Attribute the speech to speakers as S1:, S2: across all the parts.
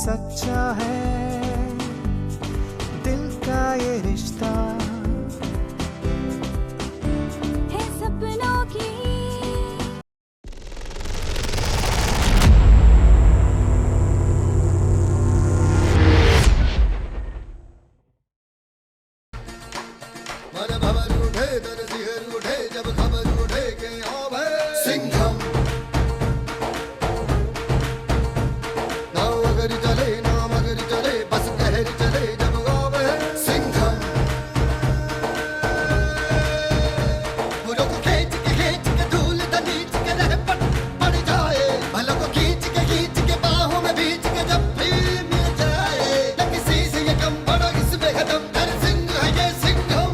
S1: सच्चा है दिल का ये रिश्ता
S2: है सपनों की
S3: मन भवन उठे तन सिहर उठे जब खबर उठे के अब है सिंघम नाव अगर चले नाम अगर चले बस कहर चले जब अब है सिंघम बुरों को खींच के धूल नीच के रह पड़ जाए भलों को खींच के बाहों में बीच के जब भी मिल जाए न किसी से ये कम बड़ा इसमें खत्म नर सिंह है ये सिंघम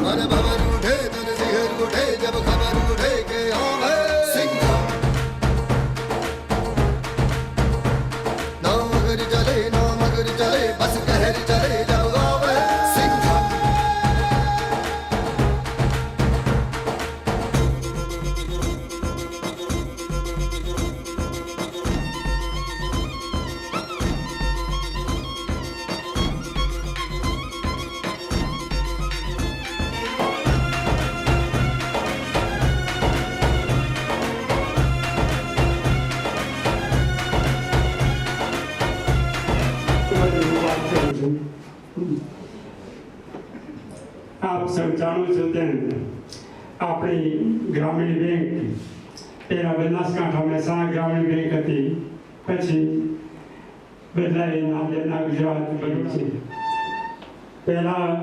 S3: मन भवन उठे तन सिहर उठे जब खबर उठे के हम है सिंघम नाम अगर चले बस कहर चले जब हम है सिंघम
S4: આપ સૌ જાણો છો તેમ આપણી ગ્રામીણ બેંક પહેલાં બનાસકાંઠામાં સા ગ્રામીણ બેંક હતી, પછી બદલાઈ નામ લેના ગુજરાત બન્યું છે. પહેલાં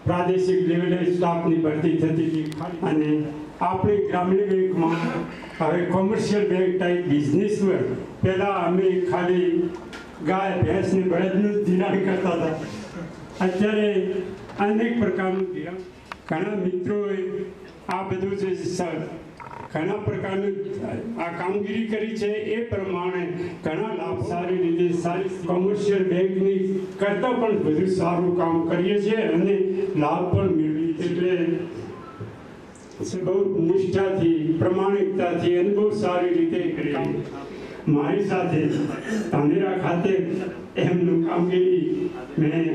S4: પ્રાદેશિક લેવલે સ્ટાફની ભરતી થતી હતી અને આપણી ગ્રામીણ બેંકમાં હવે કોમર્શિયલ બેંક ટાઈપ બિઝનેસ હોય. પહેલાં અમે ખાલી ગાય ભેંસને બળદનું જ ધિરાણ કરતા હતા. અત્યારે અનેક પ્રકારનું ધિરાણ ઘણા મિત્રોએ આ બધું જે ઘણા પ્રકારનું આ કામગીરી કરી છે એ પ્રમાણે ઘણા લાભ સારી રીતે સારી કોમર્શિયલ બેંકની કરતાં પણ વધુ સારું કામ કરીએ છીએ અને લાભ પણ મેળવી એટલે બહુ નિષ્ઠાથી પ્રમાણિકતાથી અને બહુ સારી રીતે કરીએ. મારી સાથે ધાનેરા ખાતે એમનું કામગીરી મેં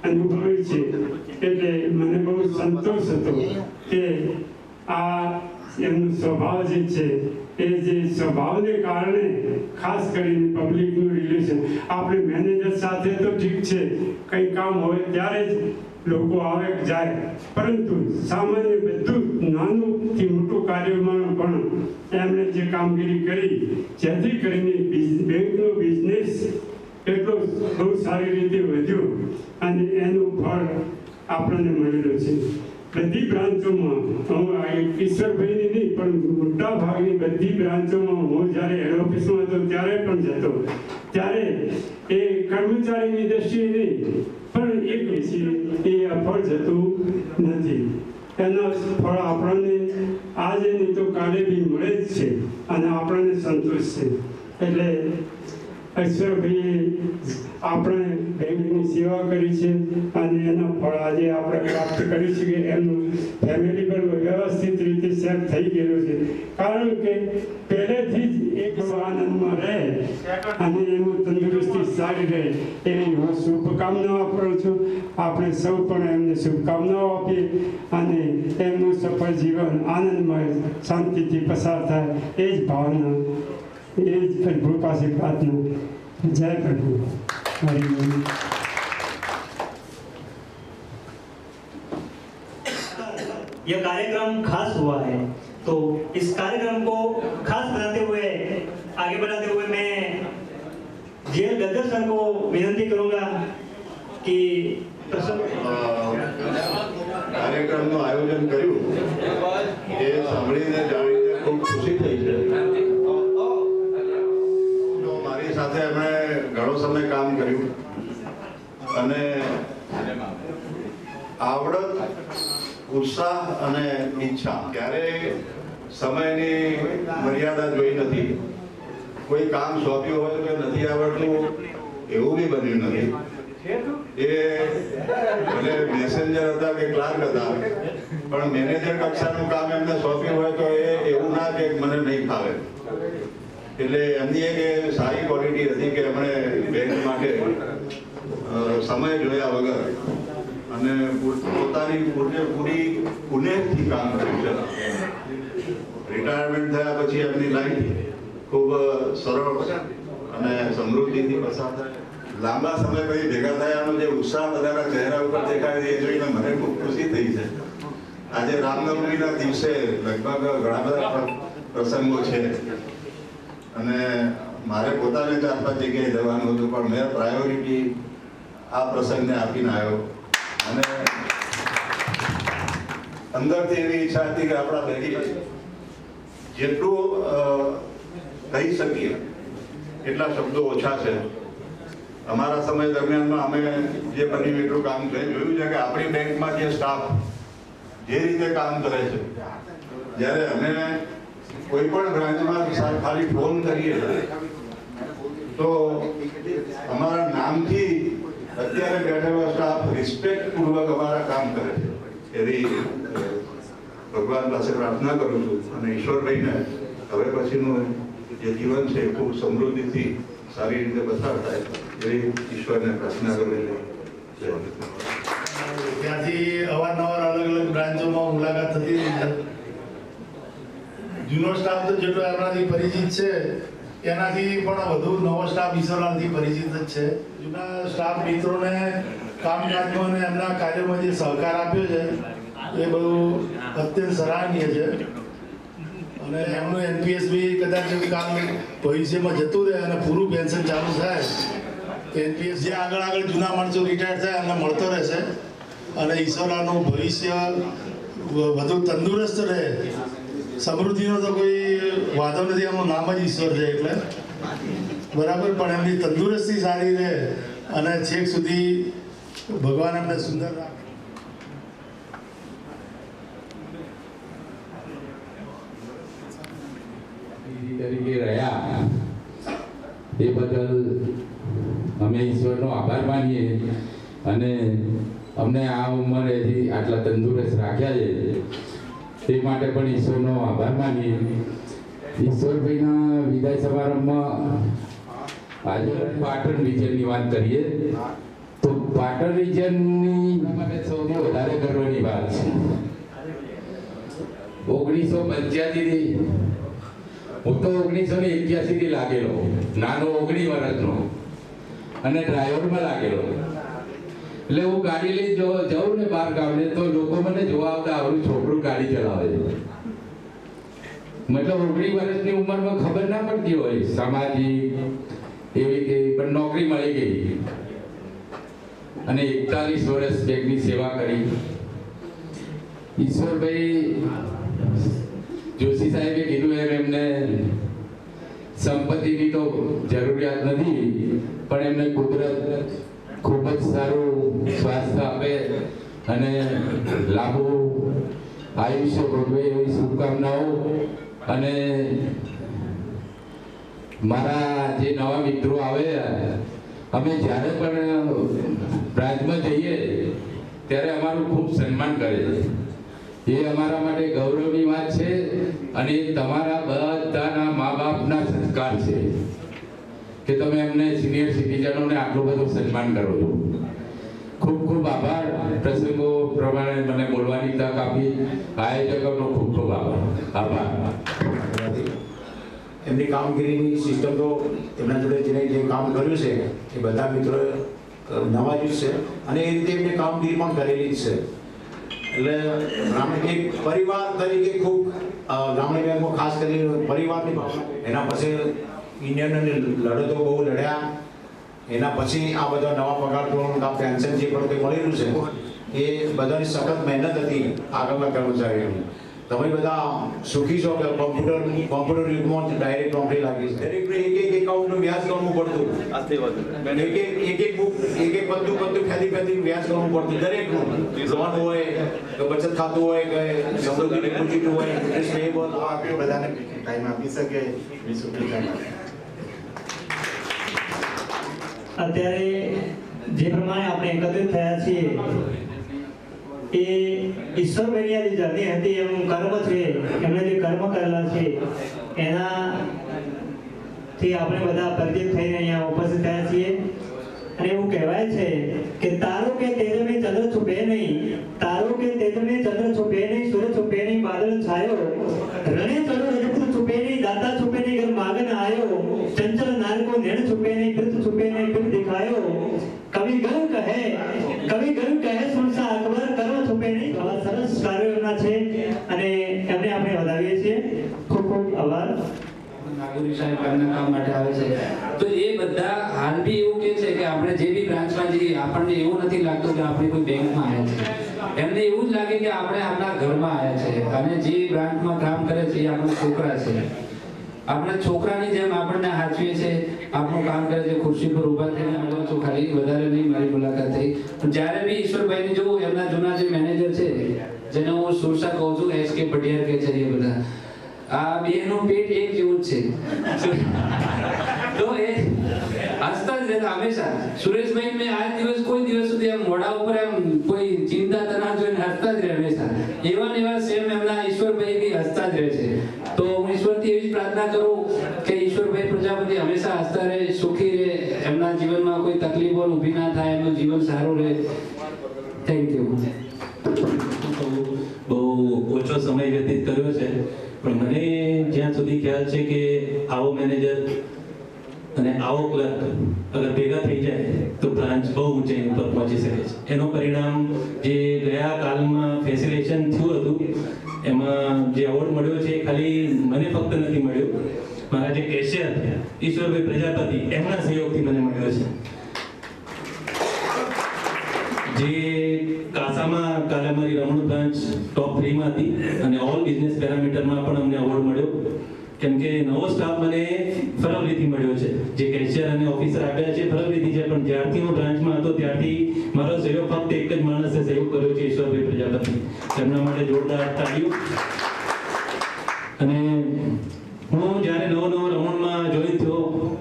S4: અનુભવી છે એટલે મને બહુ સંતોષ હતો કે આ એમનો સ્વભાવ જે છે એ જે સ્વભાવને કારણે ખાસ કરીને પબ્લિકનું રિલેશન આપણે મેનેજર સાથે તો ઠીક છે કંઈ કામ હોય ત્યારે જ લોકો આવે જાય, પરંતુ સામાન્ય બધું નાનુંથી મોટું કાર્યમાં પણ એમણે જે કામગીરી કરી જેથી કરીને બેંકનો બિઝનેસ એટલો બહુ સારી રીતે વધ્યો અને એનું ફળ આપણને મળેલું છે. બધી બ્રાન્ચોમાં હું ઈશ્વરભાઈની નહીં પણ મોટા ભાગની બધી બ્રાન્ચોમાં હું જ્યારે હેડ ઓફિસમાં હતો ત્યારે પણ જતો, ત્યારે એ કર્મચારીની દ્રષ્ટિએ નહીં પણ એક વિશે એ ફળ જતું નથી. એના ફળ આપણને આજે નહીં તો કાલે બી મળે જ છે અને આપણને સંતોષ છે. એટલે ઈશ્વરભાઈએ આપણે બેંકની સેવા કરી છે અને એના ફળ આજે આપણે પ્રાપ્ત કરી છે કે એમનું ફેમિલી પર વ્યવસ્થિત રીતે સેટ થઈ ગયેલું છે. કારણ કે પહેલેથી જ એક આનંદમાં રહે અને એનું તંદુરસ્તી સારી રહે એવી હું શુભકામનાઓ આપું છું. આપણે સૌ પણ એમને શુભકામનાઓ આપીએ અને એમનું સફળ જીવન આનંદમય શાંતિથી પસાર થાય એ જ ભાવના એ જ પ્રભુ પાસે પ્રાર્થના. जय प्रभु.
S5: यह कार्यक्रम खास हुआ है तो इस कार्यक्रम को खास बनाते हुए आगे बढ़ाते हुए मैं जेल गदर सर को विनती करूंगा कि
S6: કાર્યક્રમનું આયોજન કર્યું એ સાંભળીને જાણીને ખૂબ ખુશી થઈ છે. મારી સાથે એમણે ઘણો સમય કામ કર્યું અને આવડત, ઉત્સાહ અને ઈચ્છા ક્યારેય સમયની મર્યાદા જોઈ નથી. કોઈ કામ સોંપ્યું હોય તો નથી આવડતું એવું બી બન્યું નથી. એ ભલે મેસેન્જર હતા કે ક્લાર્ક હતા પણ મેનેજર કક્ષાનું કામ એમને સોંપ્યું હોય તો એ એવું ના કે મને નહીં ફાવે. એટલે એમની એક સારી ક્વોલિટી હતી કે એમણે બેંક માટે સમય જોયા વગર અને પોતાની પૂરી પુણ્યથી કામ કર્યું છે. રિટાયરમેન્ટ થયા પછી એમની લાઈફ ખૂબ સરળ અને સમૃદ્ધિથી પસાર થાય. લાંબા સમય પછી ભેગા થયાનો જે ઉત્સાહ બધાના ચહેરા ઉપર દેખાય છે એ જોઈને મને ખૂબ ખુશી થઈ છે. આજે રામનવમીના દિવસે લગભગ ઘણા બધા પ્રસંગો છે અને મારે પોતાને 4-5 જગ્યાએ જવાનું હતું, પણ મેં પ્રાયોરિટી આ પ્રસંગને આપીને આવ્યો અને અંદરથી એવી ઈચ્છા હતી કે આપણા ભેગી જેટલું કહી શકીએ એટલા શબ્દો ઓછા છે. અમારા સમય દરમિયાનમાં અમે જે બન્યું એટલું કામ જોયું છે કે આપણી બેંકમાં જે સ્ટાફ જે રીતે કામ કરે છે, જ્યારે અમે કોઈ પણ બ્રાન્ચમાં ખાલી ફોન કરીએ તો અમારા નામથી અત્યારે બેઠેલો સ્ટાફ રિસ્પેક્ટપૂર્વક અમારા કામ કરે છે. એવી ભગવાન પાસે પ્રાર્થના કરું છું અને ઈશ્વરભાઈને હવે પછીનું જે જીવન છે એ ખૂબ સમૃદ્ધિથી સારી રીતે પસાર થાય એવી ઈશ્વરને પ્રાર્થના કરેલી.
S7: ત્યાંથી અવારનવાર અલગ અલગ બ્રાન્ચોમાં મુલાકાત થતી રહી છે. જૂનો સ્ટાફ તો જેટલો એમનાથી પરિચિત છે એનાથી પણ વધુ નવો સ્ટાફ ઈશ્વરલાલથી પરિચિત જ છે. જૂના સ્ટાફ મિત્રોને કામકાજમાં અને એમના કાર્યોમાં જે સહકાર આપ્યો છે એ બધું અત્યંત સરાહનીય છે અને એમનું NPS બી કદાચ કામ ભવિષ્યમાં જતું રહે અને પૂરું પેન્શન ચાલુ થાય NPS જે આગળ જૂના માણસો રિટાયર થાય એમને મળતો રહેશે અને ઈશ્વરલાલનું ભવિષ્ય વધુ તંદુરસ્ત રહે. સમૃદ્ધિનો તો કોઈ વાંધો નથી, એમનું નામ જ ઈશ્વર છે એટલે બરાબર, પણ એમની તંદુરસ્તી સારી રહે અને છેક સુધી ભગવાન એમને સુંદર રાખે.
S8: તરીકે રહ્યા એ બદલ અમે ઈશ્વરનો આભાર માનીએ અને અમને આ ઉંમરેથી આટલા તંદુરસ્ત રાખ્યા છે તે માટે પણ ઈશ્વરનો આભાર માનીએ. ઈશ્વરભાઈના વિદાય સમારંભમાં આજે પાટણ રિજનની વાત કરીએ તો પાટણ રિજનની માટે સૌથી વધારે ગર્વની વાત છે. 1985થી હું તો 1981થી લાગેલો, નાનો 19 વર્ષનો અને ડ્રાઈવરમાં લાગેલો. એટલે હું ગાડી લઈ જાઉં ને બહાર ગામને તો લોકો મને જોવા આવતા આવડું છોકરું ગાડી ચલાવે છે. મતલબ 19 વર્ષની ઉંમરમાં ખબર ના પડતી હોય સામાજિક એવી કે પણ નોકરી મળી ગઈ અને 41 વર્ષ બેંકની સેવા કરી. ઈશ્વરભાઈ જોશી સાહેબે કીધું એમ એમને સંપત્તિની તો જરૂરિયાત નથી, પણ એમને કુદરત ખૂબ જ સારું સ્વાસ્થ્ય આપે અને લાંબુ આયુષ્ય ભોગવે એવી શુભકામનાઓ. અને મારા જે નવા મિત્રો આવે અમે જ્યારે પણ બ્રાન્ચમાં જઈએ ત્યારે અમારું ખૂબ સન્માન કરે છે. એ અમારા માટે ગૌરવની વાત છે અને તમારા બધાના મા બાપના સંસ્કાર છે કે તમે એમને સિનિયર સિટીઝનોને આટલું બધું સન્માન કરો છો. ખૂબ ખૂબ આભાર. પ્રસંગો પ્રમાણે મને બોલવાની તક આપી આયોજકોનો ખૂબ ખૂબ આભાર.
S9: એમની કામગીરીની સિસ્ટમ તો એમના જોડે જેને જે કામ કર્યું છે એ બધા મિત્રો નવાજ્યું છે અને એ રીતે એમને કામગીરી પણ કરેલી જ છે. એટલે એક પરિવાર તરીકે ખૂબ ગ્રામીણ બેંકમાં ખાસ કરીને પરિવારની ભાવના. એના પછી યુનિયનની લડતો બહુ લડ્યા, એના પછી આ બધા નવા પગાર ધોરણ પેન્શન જે પણ કંઈ મળેલું છે એ બધાની સખત મહેનત હતી આગળના કર્મચારીઓની. તમે બધા સુખી છો કે કોમ્પ્યુટર યુગમાં ડાયરેક્ટ નોકરી લાગી છે. દરેકને એક એકાઉન્ટનું વ્યાજ ગણવું પડતું, એક બુક એક પત્તું ફેદી વ્યાજ ગણવું પડતું. દરેકનું લોન હોય કે બચત ખાતું હોય કે સમૃદ્ધિ ડિપોઝિટ હોય ઇન્ટરેસ્ટ પેયેબલ આપ્યો બધાને ટાઈમ આપી શકે એવી સુવિધા.
S5: અત્યારે જે પ્રમાણે આપણે એકત્રિત થયા છીએ એ ઈશ્વરભાઈની જે જર્ની હતી એનું કર્મ છે, એમણે જે કર્મ કરેલા છે એના થી આપણે બધા પરિચિત થઈને અહીંયા ઉપસ્થિત થયા છીએ અને એવું કહેવાય છે કે તારો કે તેજ में चंद्र छुपे नहीं, तारो के तेज में चंद्र छुपे नहीं, सूरज छुपे नहीं, बादल छायो, रणे चलो रजपुर छुपे नहीं, दाता छुपे नहीं, घर मागन आयो, चंचल नार को नैण छुपे नहीं, कृत छुपे नहीं, कृत दिखायो, कवि ગણ કહે સુનસા અકબર કરવા છૂપે નહીં. આવા સરસ કાર્યો એમના છે અને એમને આપણે વધાવીએ છીએ. ખૂબ ખૂબ આભાર.
S8: નાગોરી સાહેબ કામના કામ માટે આવે છે તો એ બધા હાલ બી એવું કે છે કે આપણે જે બી બ્રાન્ચમાં જઈએ આપણને એવું નથી લાગતું કે આપણે કોઈ બેંકમાં આવ્યા છે, એમને એવું જ લાગે કે આપણે આપણા ઘરમાં આવ્યા છે અને જે બ્રાન્ચમાં કામ કરે છે એ આપણા છોકરા છે. આપણે છોકરાની જેમ આપણને હાચવીએ છે, આપણું કામ કરે છે, ખુરશી પર ઊભા થઈને મળો છો, ખાલી વધારે નહીં મારી મુલાકાત થઈ. જ્યારે બી ઈશ્વરભાઈને જોઉં એમના જૂના જે મેનેજર છે જેને હું સુરસા કહું છું, એસકે પટિયાર કે છે, એ બધા આ બેનું પેટ એક જેવું જ છે તો એ હસતા જ રહેતા હંમેશા. સુરેશભાઈ મેં આજ દિવસ કોઈ દિવસ સુધી એમ મોઢા ઉપર એમ કોઈ ચિંતા તણાવ જોઈને હસતા જ રહે હંમેશા. એવા ને એવા સેમ એમના ઈશ્વરભાઈ બી હસતા જ રહે છે. તો હું ઈશ્વરથી એવી જ પ્રાર્થના કરું કે ઈશ્વરભાઈ પ્રજાપતિ હંમેશા હસતા રહે, સુખી રહે, એમના જીવનમાં કોઈ તકલીફો ઊભી ના થાય, એમનું જીવન સારું રહે. Thank you.
S10: બહુ ઓછો સમય વ્યતીત કર્યો છે પણ મને જ્યાં સુધી ખ્યાલ છે કે આવો મેનેજર અને આવો ક્લર્ક અગર ભેગા થઈ જાય તો બ્રાન્ચ બહુ ઊંચાઈ ઉપર પહોંચી શકે છે. એનું પરિણામ જે ગયા કાલમાં ફેસિલેશન થયું હતું એમાં જે એવોર્ડ મળ્યો છે એ ખાલી મને ફક્ત નથી મળ્યો, મારા જે કેશિયર ઈશ્વરભાઈ પ્રજાપતિ એમના સહયોગથી મને મળ્યો છે. જે કાસામાં કાલે અમારી રમણ બ્રાન્ચ ટોપ 3 માં હતી અને ઓલ બિઝનેસ પેરામીટરમાં પણ અમને એવોર્ડ મળ્યો કેમ કે નવો સ્ટાફ મને ફરવરીથી મળ્યો છે. જે કેશિયર અને ઓફિસર આપ્યા છે ફરવરીથી છે, પણ જ્યારથી હું બ્રાન્ચમાં હતો ત્યારથી મારો સહયોગ ફક્ત એક જ માણસે સહયોગ કર્યો છે, ઈશ્વરભાઈ પ્રજાપતિ. તેમના માટે જોરદાર તાળીઓ. અને હું જ્યારે નવો રમણમાં જોઈન થયો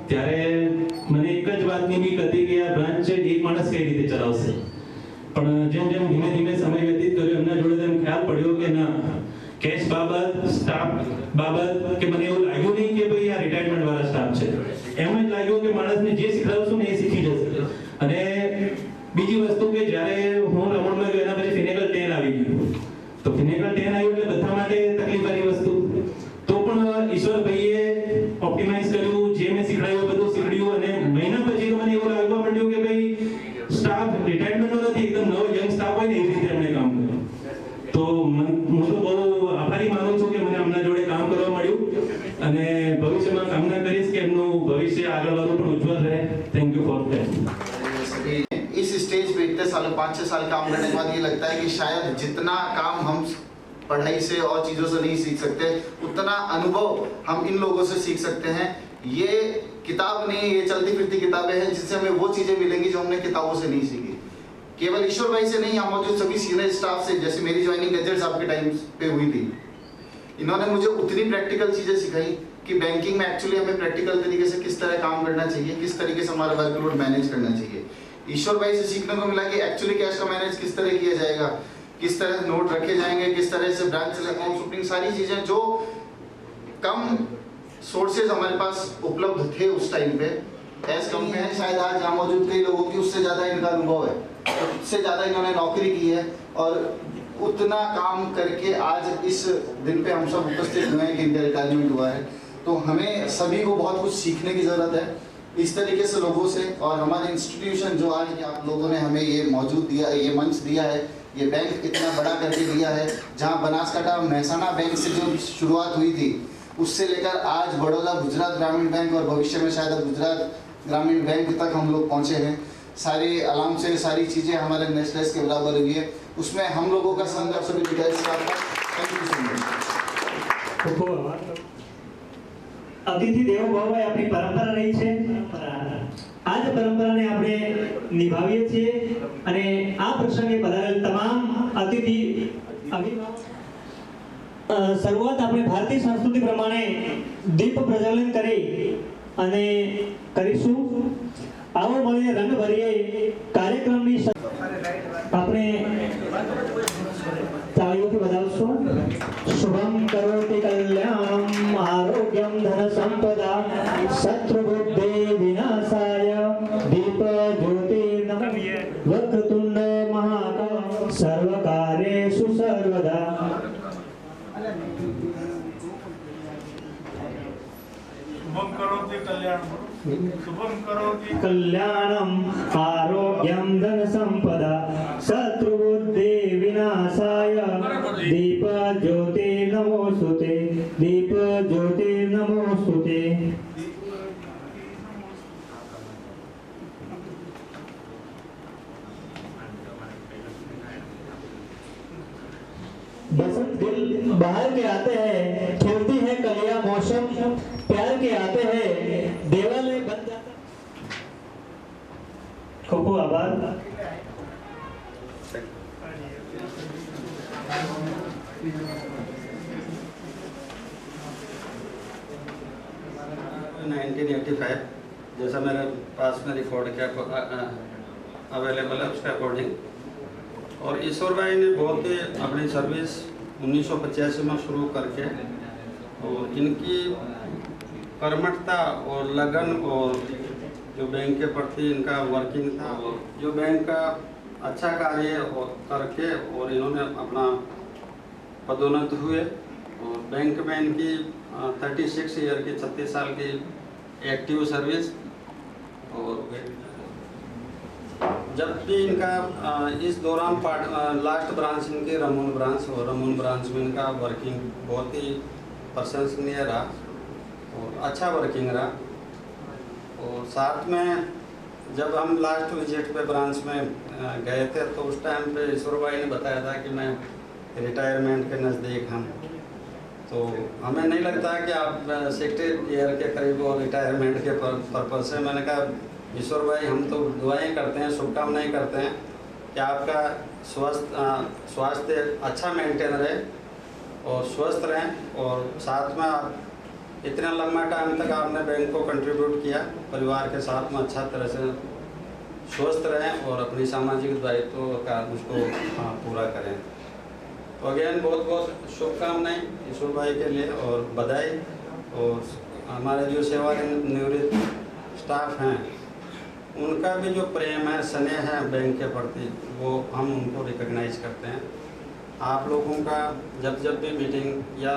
S10: ત્યારે મને એક જ વાતની બીક હતી કે આ બ્રાન્ચ એક માણસ કઈ રીતે ચલાવશે. પણ જેમ જેમ ધીમે ધીમે સમય વ્યતીત કર્યો એમના જોડે તેમ ખ્યાલ પડ્યો કે ના, કેશ બાબત, સ્ટાફ બાબત કે મને એવું લાગ્યું નહીં કે ભાઈ આ રિટાયરમેન્ટ વાળા સ્ટાફ છે. એમ જ લાગ્યું કે માણસને જે શીખડાવશું ને એ શીખી જશે. અને બીજી વસ્તુ કે જ્યારે હું રમણમાં ગયો એના પછી ફિનેકલ 10 આવી ગયું તો ફિનેકલ 10 આવ્યું એટલે બધા માટે તકલીફવાળી વસ્તુ. તો પણ ઈશ્વરભાઈએ ઓપ્ટિમાઇઝ કર્યું, જે મેં શીખડાયું બધું શીખડ્યું અને મહિના પછી તો મને એવું લાગવા માંડ્યું કે ભાઈ સ્ટાફ રિટાયરમેન્ટનો નથી, એકદમ નવો યંગ સ્ટાફ હોય ને એવી રીતે એમણે કામ કર્યું. તો હું તો બહુ આભારી માનું છું કે મને એમના જોડે કામ કરવા મળ્યું અને ભવિષ્યમાં કામના કરીશ કે એમનું ભવિષ્ય આગળ વાળું પણ ઉજ્જવળ રહે. Thank you for that.
S11: इस स्टेज पे इतने साल 5-6 साल काम करने के बाद ये लगता है कि शायद जितना काम हम पढ़ाई से और चीज़ों से नहीं सीख सकते उतना अनुभव हम इन लोगों से सीख सकते हैं. ये किताब नहीं, ये चलती फिरती किताबें हैं जिससे हमें वो चीज़ें मिलेंगी जो हमने किताबों से नहीं सीखी. केवल ईश्वर भाई से नहीं, यहाँ मौजूद सभी सीनियर स्टाफ से, जैसे मेरी ज्वाइनिंग गज्जर साहब के टाइम पे हुई थी, इन्होंने मुझे उतनी प्रैक्टिकल चीज़ें सिखाई कि बैंकिंग में एक्चुअली हमें प्रैक्टिकल तरीके से किस तरह काम करना चाहिए, किस तरीके से हमारा वर्कलोड मैनेज करना चाहिए. ईश्वर भाई से सीखने को मिला कि एक्चुअली कैश का मैनेज किस तरह किया जाएगा, किस तरह नोट रखे जाएंगे, किस तरह से ब्रांच अकाउंट शूटिंग, सारी चीज़ें जो कम सोर्सेज हमारे पास उपलब्ध थे उस टाइम पे एज कंपेयर है, शायद आज यहाँ मौजूद कई लोगों की उससे ज़्यादा इनका अनुभव है, उससे ज़्यादा इन्होंने नौकरी की है और उतना काम करके आज इस दिन पे हम सब उपस्थित हुए हैं कि इनका रिटायरमेंट हुआ है. तो हमें सभी को बहुत कुछ सीखने की ज़रूरत है इस तरीके से लोगों से. और हमारे इंस्टीट्यूशन जो आज आप लोगों ने हमें ये मौजूद दिया, ये मंच दिया है, ये बैंक इतना बड़ा करके दिया है, जहाँ बनासकांठा महसाना बैंक से जो शुरुआत हुई थी उससे लेकर आज बड़ौदा गुजरात ग्रामीण बैंक और भविष्य में शायद गुजरात ग्रामीण बैंक तक हम लोग पहुँचे हैं. सारे आराम से सारी चीज़ें हमारे नेशनल्स के बराबर हुई है, उसमें हम लोगों का संघर्ष भी दिखाई. Thank you so much.
S5: અતિથિ દેવો ભવ એ આપણી પરંપરા રહી છે. આ જ પરંપરાને આપણે નિભાવીએ છીએ અને આ પ્રસંગે પધારેલ તમામ અતિથિ શરૂઆત આપણે ભારતીય સંસ્કૃતિ પ્રમાણે દીપ પ્રજ્વલન કરી અને કરીશું. આવો મળીને રંગ ભરીએ કાર્યક્રમની આપણે તાળીઓથી વધાવશું. શુભમ કરોતિ કલ્યાણમ આરોગ્યમ ધન સંપદા સત્વ
S7: कल्याण शुभम करोति
S5: कल्याणम आरोग्यम धन संपदा शत्रुबुद्धि विनाशाय दीप ज्योति नमोस्तुते दीप ज्योति नमोस्तुते। बसंत दिल बाहर के आते हैं, खिलती है कलियां मौसम प्यार के आते हैं, देवालय बन जाता। खूब खूब आभार।
S12: जैसा मेरे पास में रिकॉर्ड क्या अवेलेबल है उसके अकॉर्डिंग, और ईश्वर भाई ने बहुत ही अपनी सर्विस 1985 में शुरू करके, और इनकी कर्मठता और लगन और जो बैंक के प्रति इनका वर्किंग था, और जो बैंक का अच्छा कार्य करके और इन्होंने अपना पदोन्नत हुए, और बैंक में इनकी 36 ईयर की 36 साल की एक्टिव सर्विस। और जब भी इनका इस दौरान लास्ट ब्रांच इनकी रमून ब्रांच, और रमून ब्रांच में इनका वर्किंग बहुत ही प्रशंसनीय रहा और अच्छा वर्किंग रहा। और साथ में जब हम लास्ट विजिट पे ब्रांच में गए थे तो उस टाइम पे ईश्वर भाई ने बताया था कि मैं रिटायरमेंट के नज़दीक हम, तो हमें नहीं लगता कि आप 60 ईयर के करीब और रिटायरमेंट के पर्पज से। मैंने कहा ईश्वर भाई हम तो दुआएं करते हैं, शुभकामनाएं करते हैं कि आपका स्वास्थ्य अच्छा मेंटेन रहे और स्वस्थ रहें, और साथ में आप इतना लंबा टाइम तक आपने बैंक को कंट्रीब्यूट किया, परिवार के साथ में अच्छा तरह से स्वस्थ रहें और अपनी सामाजिक दायित्व का उसको पूरा करें। तो अगेन बहुत बहुत शुभकामनाएं ईश्वर भाई के लिए और बधाई। और हमारे जो सेवानिवृत्त स्टाफ हैं उनका भी जो प्रेम है, स्नेह है बैंक के प्रति, वो हम उनको रिकॉग्नाइज करते हैं। आप लोगों का जब जब भी मीटिंग या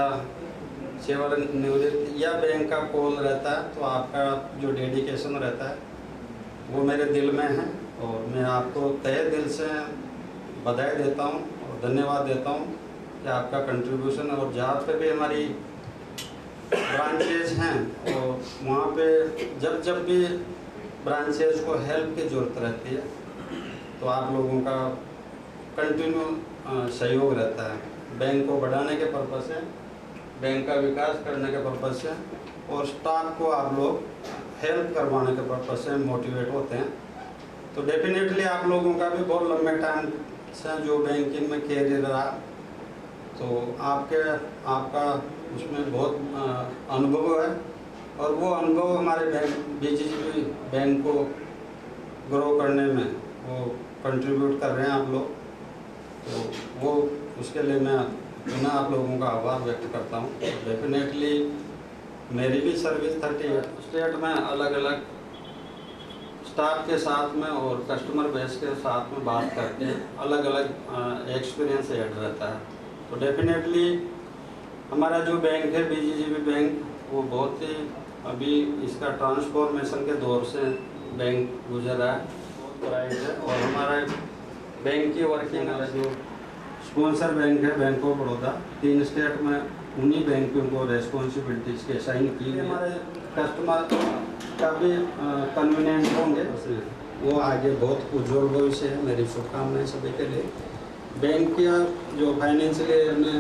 S12: सेवानिवृत्त या बैंक का कॉल रहता है तो आपका जो डेडिकेशन रहता है वो मेरे दिल में है, और मैं आपको तहे दिल से बधाई देता हूँ और धन्यवाद देता हूँ कि आपका कंट्रीब्यूशन। और जहाँ पे भी हमारी ब्रांचेज हैं और वहाँ पे जब जब भी ब्रांचेज को हेल्प की ज़रूरत रहती है तो आप लोगों का कंटिन्यू सहयोग रहता है। बैंक को बढ़ाने के पर्पज़ से, बैंक का विकास करने के पर्पज़ से, और स्टाफ को आप लोग हेल्प करवाने के पर्पज़ से मोटिवेट होते हैं। तो डेफिनेटली आप लोगों का भी बहुत लंबे टाइम से जो बैंकिंग में कैरियर रहा, तो आपका उसमें बहुत अनुभव है, और वो अनुभव हमारे बैंक बीजीजीबी बैंक को ग्रो करने में वो कंट्रीब्यूट कर रहे हैं आप लोग। तो वो उसके लिए मैं पुनः आप लोगों का आभार व्यक्त करता हूँ। डेफिनेटली मेरी भी सर्विस 38 स्टेट में अलग अलग स्टाफ के साथ में और कस्टमर बेस के साथ में बात करके अलग अलग एक्सपीरियंस ऐड रहता है। तो डेफिनेटली हमारा जो बैंक है बीजीजीबी बैंक, वो बहुत ही अभी इसका ट्रांसफॉर्मेशन के दौर से बैंक गुजर रहा है, बहुत ब्राइट है। और हमारा बैंक की वर्किंग जो स्पॉन्सर बैंक है बैंक ऑफ बड़ौदा, 3 स्टेट में उन्हीं बैंकों को रेस्पॉन्सिबिलिटीज़ के साइन की गई। हमारे कस्टमर का भी कन्वीनियंट होंगे, वो आगे बहुत उज्जवल भविष्य है। मेरी शुभकामनाएं सभी के लिए। बैंक का जो फाइनेंशियल ईयर में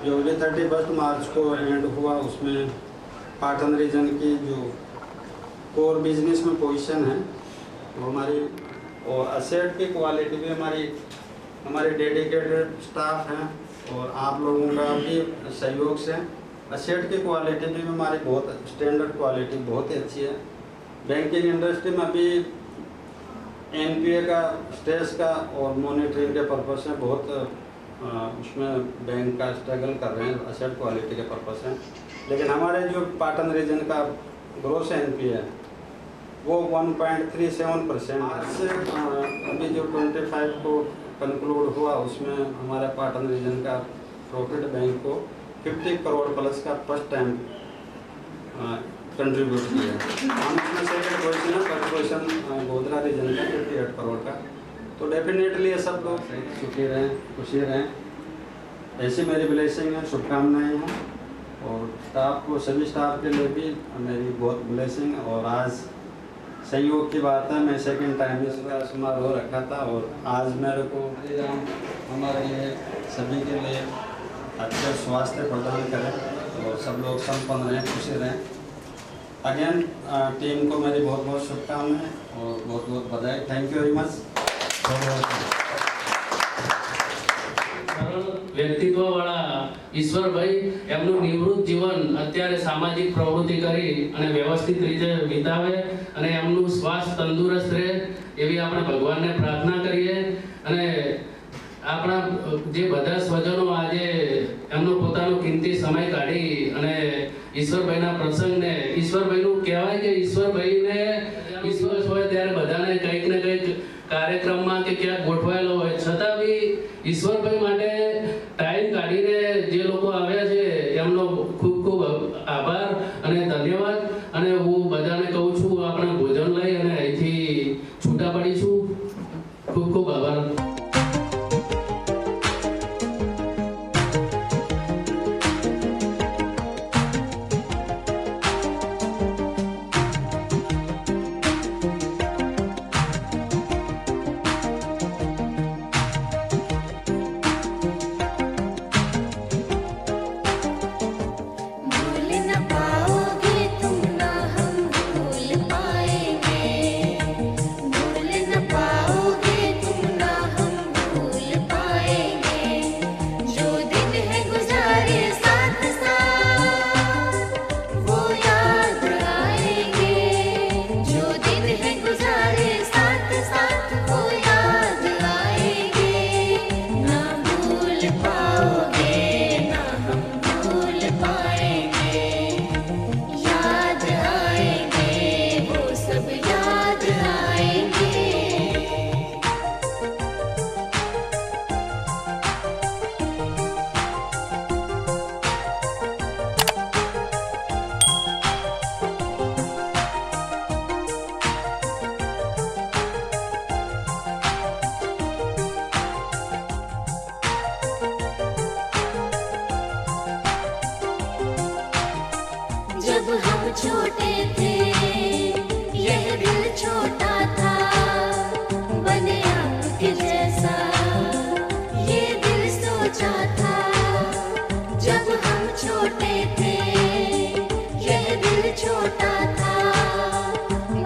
S12: जो भी 31 मार्च को एंड हुआ, उसमें पाटन रीजन की जो कोर बिजनेस में पोजीशन है वो हमारी, और असेट की क्वालिटी भी हमारे डेडिकेटेड स्टाफ हैं और आप लोगों का भी सहयोग से असेट की क्वालिटी भी हमारी बहुत स्टैंडर्ड क्वालिटी बहुत ही अच्छी है। बैंकिंग इंडस्ट्री में अभी एनपीए का स्ट्रेस का और मॉनिटरिंग के पर्पज से बहुत उसमें बैंक का स्ट्रगल कर रहे हैं असेट क्वालिटी के पर्पज से। लेकिन हमारे जो पाटन रीजन का ग्रोस एनपीए है वो 1.37%। आज से अभी जो 25 को कंक्लूड हुआ उसमें हमारे पाटन रीजन का प्रॉफिट बैंक को 50 करोड़ प्लस का फर्स्ट टाइम कंट्रीब्यूट किया। हम इसमें सेकेंड पोजिशन है, फर्स्ट पोजिशन गोधरा रीजन का 58 करोड़ का। तो डेफिनेटली ये सब लोग सुखी रहें, खुशी रहें, ऐसी मेरी ब्लेसिंग है, शुभकामनाएँ हैं। और स्टाफ को, सभी स्टाफ के लिए भी मेरी बहुत ब्लेसिंग। और आज संयोग की बात है, मैं सेकंड टाइम इसका समारोह रखा था और आज मेरे को हमारे लिए सभी के लिए अच्छे स्वास्थ्य प्रदान करें और सब लोग संपन्न रहें, खुशी रहें। अगेन टीम को मेरी बहुत बहुत शुभकामनाएं और बहुत बहुत बधाई। Thank you very much.
S13: વ્યક્તિત્વવાળા ઈશ્વરભાઈ એમનું નિવૃત્ત જીવન અત્યારે સામાજિક પ્રવૃત્તિ કરી અને વ્યવસ્થિત રીતે વિતાવે અને એમનું સ્વાસ્થ્ય તંદુરસ્ત રહે એવી આપણે ભગવાનને પ્રાર્થના કરીએ। અને આપણા જે બધા સ્વજનો આજે એમનો પોતાનો કિંમતી સમય કાઢી અને ઈશ્વરભાઈના પ્રસંગને, ઈશ્વરભાઈનું કહેવાય કે ઈશ્વરભાઈને વિશ્વાસ હોય ત્યારે બધાને કંઈક ને કંઈક કાર્યક્રમમાં કે ક્યાંક ગોઠવાયેલો હોય છતાં બી ઈશ્વરભાઈ માટે ટાઈમ કાઢીને જે લોકો આવ્યા છે એમનો ખૂબ ખૂબ આભાર અને ધન્યવાદ। અને હું બધાને કહું છું આપણે ભોજન લઈ અને અહીંથી છૂટા પડીશું। ખૂબ ખૂબ આભાર।
S2: छोटे थे यह दिल छोटा था, बने आपके जैसा ये दिल सोचा था। जब हम छोटे थे यह दिल छोटा था,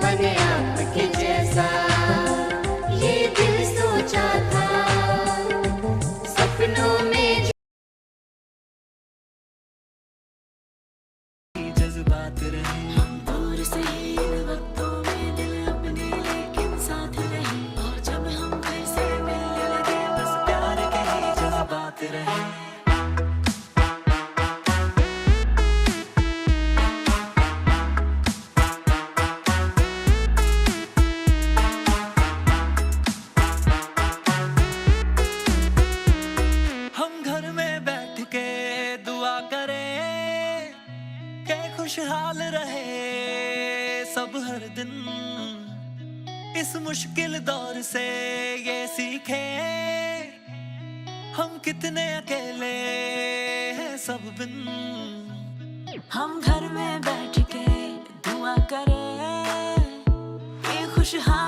S2: बने आपके जैसा ये दिल सोचा था। सपनों में हम दूर से इन वक्तों में दिल अपने लेकिन साथ रहे, और जब हम फिर से मिलने लगे बस प्यार के ही जज्बात रहे।
S1: हम घर में बैठ के दुआ करें के खुशहाल रहे सब हर दिन, इस मुश्किल दौर से ये सीखे हम कितने अकेले हैं सब बिन। हम घर में बैठ के दुआ करें ये खुशहाल